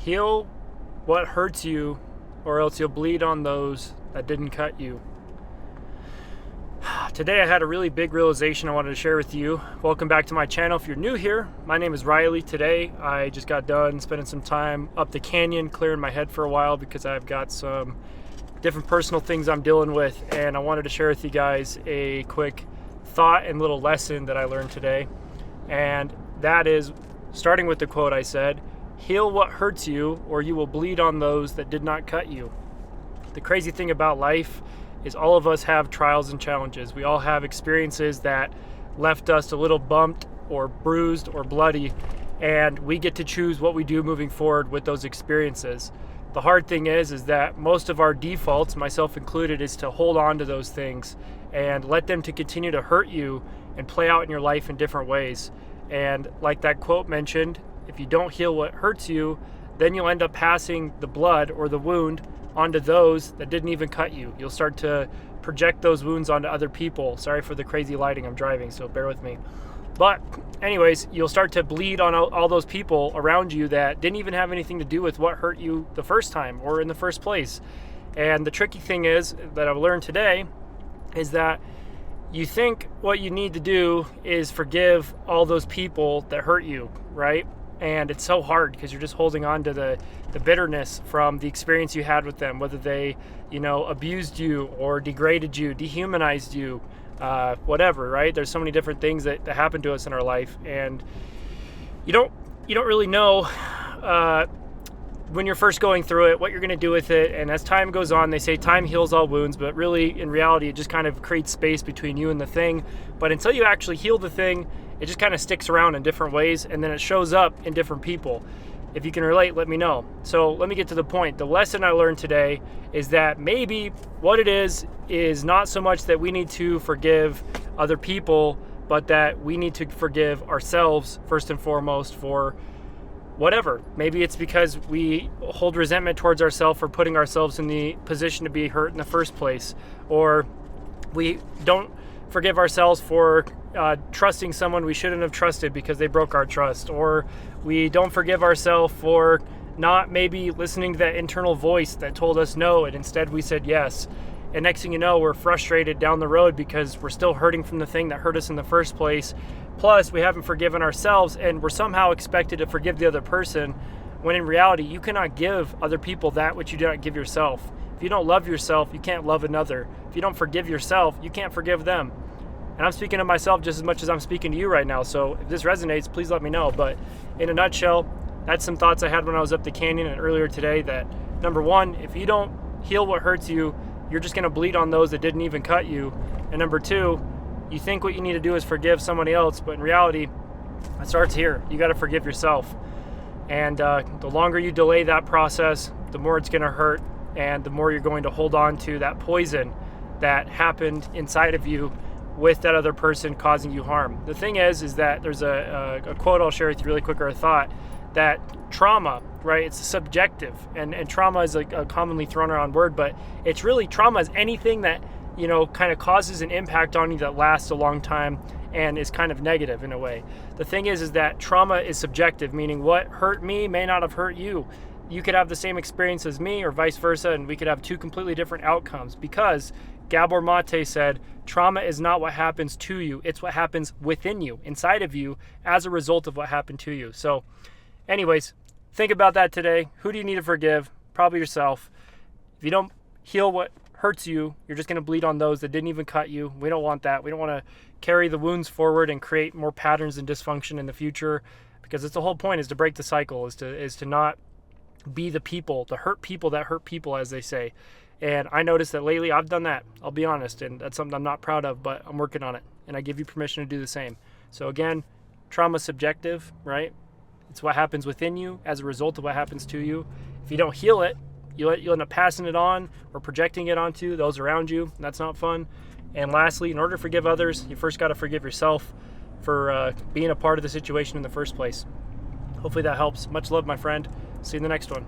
Heal what hurts you, or else you'll bleed on those that didn't cut you. Today I had a really big realization I wanted to share with you. Welcome back to my channel. If you're new here, my name is Riley. Today I just got done spending some time up the canyon, clearing my head for a while because I've got some different personal things I'm dealing with, and I wanted to share with you guys a quick thought and little lesson that I learned today. And that is, starting with the quote I said, heal what hurts you, or you will bleed on those that did not cut you. The crazy thing about life is all of us have trials and challenges. We all have experiences that left us a little bumped or bruised or bloody, and we get to choose what we do moving forward with those experiences. The hard thing is that most of our defaults, myself included, is to hold on to those things and let them to continue to hurt you and play out in your life in different ways. And like that quote mentioned, if you don't heal what hurts you, then you'll end up passing the blood or the wound onto those that didn't even cut you. You'll start to project those wounds onto other people. Sorry for the crazy lighting, I'm driving, so bear with me. But anyways, you'll start to bleed on all those people around you that didn't even have anything to do with what hurt you the first time or in the first place. And the tricky thing is that I've learned today is that you think what you need to do is forgive all those people that hurt you, right? And it's so hard because you're just holding on to the bitterness from the experience you had with them, whether they, abused you or degraded you, dehumanized you, whatever, right? There's so many different things that happen to us in our life, and you don't really know when you're first going through it what you're going to do with it. And as time goes on, they say time heals all wounds, but really in reality it just kind of creates space between you and the thing. But until you actually heal the thing, it just kind of sticks around in different ways, and then it shows up in different people. If you can relate, let me know. So let me get to the point. The lesson I learned today is that maybe what it is not so much that we need to forgive other people, but that we need to forgive ourselves first and foremost for whatever. Maybe it's because we hold resentment towards ourselves for putting ourselves in the position to be hurt in the first place, or we don't forgive ourselves for trusting someone we shouldn't have trusted because they broke our trust, or we don't forgive ourselves for not maybe listening to that internal voice that told us no, and instead we said yes. And next thing you know, we're frustrated down the road because we're still hurting from the thing that hurt us in the first place. Plus, we haven't forgiven ourselves, and we're somehow expected to forgive the other person, when in reality, you cannot give other people that which you do not give yourself. If you don't love yourself, you can't love another. If you don't forgive yourself, you can't forgive them. And I'm speaking to myself just as much as I'm speaking to you right now. So if this resonates, please let me know. But in a nutshell, that's some thoughts I had when I was up the canyon and earlier today, that number one, if you don't heal what hurts you, you're just going to bleed on those that didn't even cut you. And number two, you think what you need to do is forgive somebody else, but in reality, it starts here. You got to forgive yourself. And the longer you delay that process, the more it's going to hurt, and the more you're going to hold on to that poison that happened inside of you with that other person causing you harm. The thing is that there's a quote I'll share with you really quick, or a thought, that trauma, right, it's subjective, and trauma is a commonly thrown around word, but it's really, trauma is anything that kind of causes an impact on you that lasts a long time and is kind of negative in a way. The thing is that trauma is subjective, meaning what hurt me may not have hurt you. You could have the same experience as me, or vice versa, and we could have two completely different outcomes, because Gabor Mate said, trauma is not what happens to you, it's what happens within you, inside of you, as a result of what happened to you. So anyways, think about that today. Who do you need to forgive? Probably yourself. If you don't heal what hurts you, you're just going to bleed on those that didn't even cut you. We don't want that. We don't want to carry the wounds forward and create more patterns and dysfunction in the future, because it's the whole point, is to break the cycle, is to not be the people, the hurt people that hurt people, as they say. And I noticed that lately I've done that, I'll be honest, and that's something I'm not proud of, but I'm working on it, and I give you permission to do the same. So again, trauma's subjective, right? It's what happens within you as a result of what happens to you. If you don't heal it, you'll end up passing it on or projecting it onto those around you. That's not fun. And lastly, in order to forgive others, you first got to forgive yourself for being a part of the situation in the first place. Hopefully that helps. Much love, my friend. See you in the next one.